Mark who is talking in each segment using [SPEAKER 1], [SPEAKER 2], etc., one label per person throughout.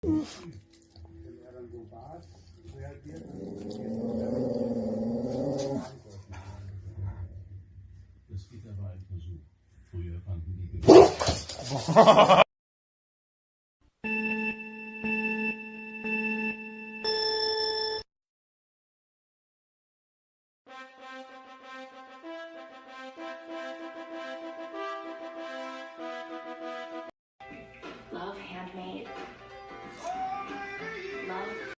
[SPEAKER 1] Das Gitter war ein Versuch. Früher fanden die
[SPEAKER 2] Love handmade. Love.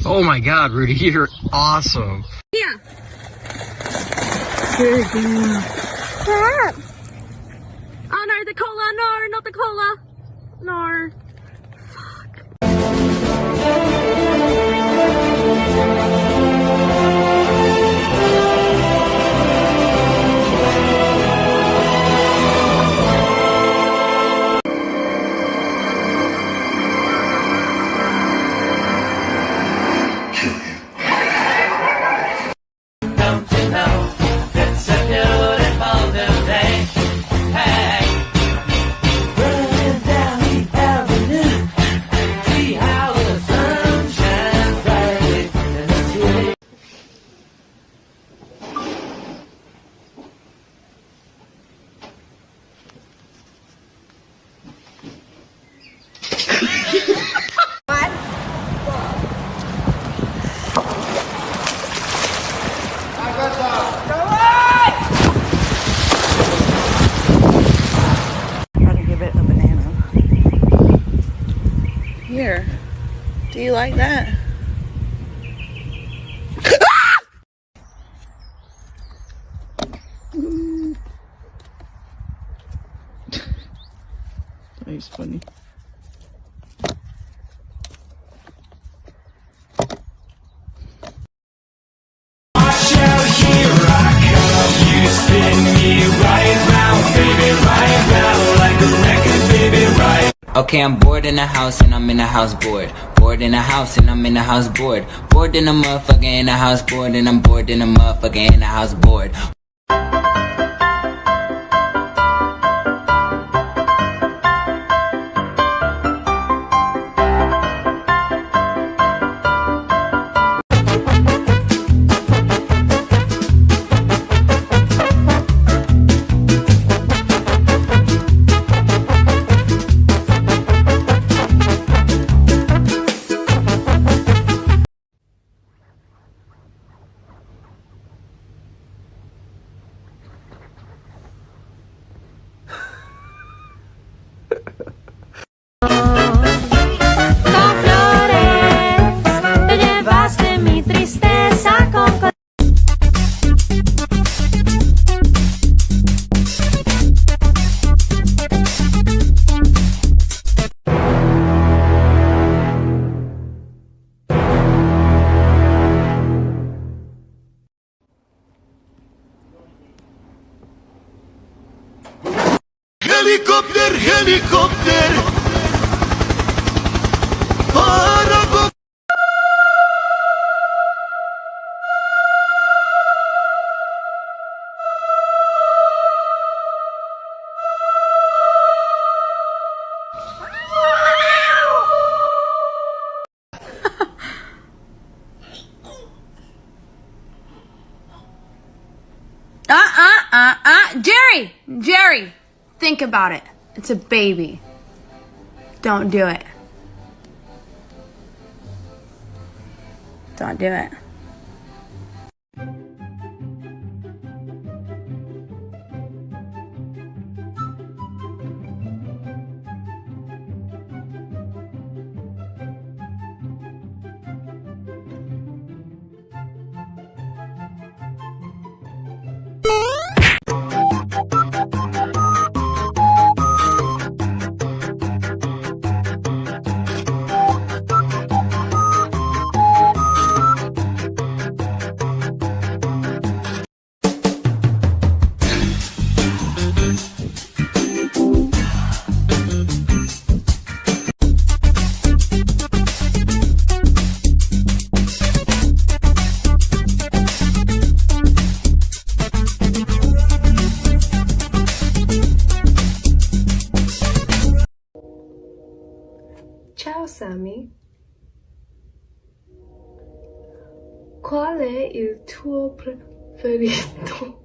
[SPEAKER 3] Oh my God, Rudy, you're awesome.
[SPEAKER 4] Yeah. Good girl. Crap. Oh no, the cola. No, not the cola. No.
[SPEAKER 5] Here, do you like that? He's funny.
[SPEAKER 6] Okay, I'm bored in the house and I'm in the house bored. Bored in the house and I'm in the house bored. Bored in the motherfucker in the house bored, and I'm bored in the motherfucker in the house bored.
[SPEAKER 7] Helikopter, helikopter. Para
[SPEAKER 4] think about it. It's a baby. Don't do it. Don't do it.
[SPEAKER 8] Ciao Sammy. Qual è il tuo preferito?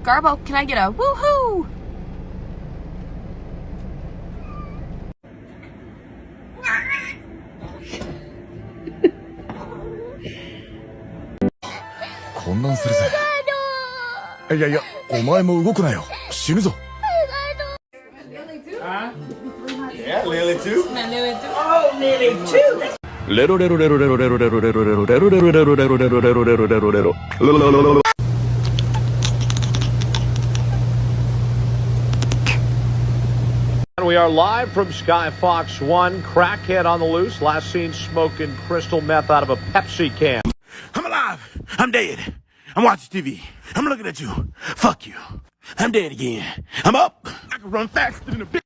[SPEAKER 4] Garbo, can I get a woohoo?
[SPEAKER 9] We are live from Sky Fox 1. Crackhead on the loose. Last seen smoking crystal meth out of a Pepsi can.
[SPEAKER 7] I'm alive. I'm dead. I'm watching TV. I'm looking at you. Fuck you. I'm dead again. I'm up. I can run faster than a bitch.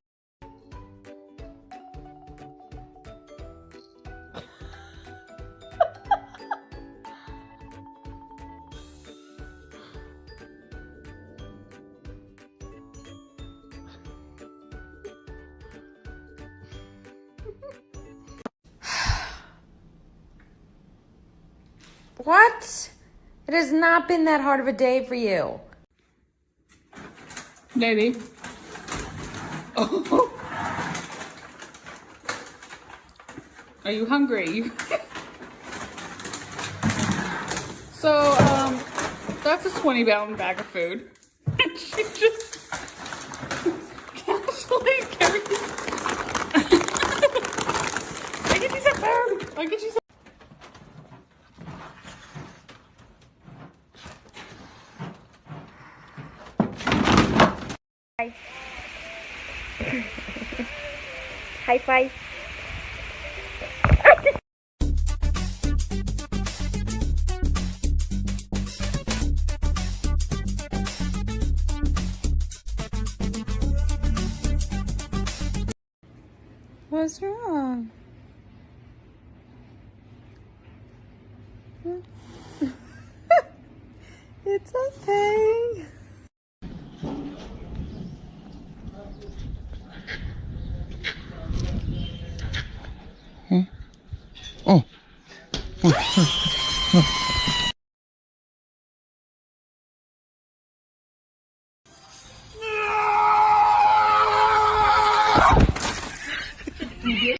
[SPEAKER 10] What? It has not been that hard of a day for you.
[SPEAKER 5] Baby. Oh. Are you hungry? So, that's a 20-pound bag of food. And she just casually carries. I get you some food. I get you some.
[SPEAKER 4] High five.
[SPEAKER 10] What's wrong? It's okay.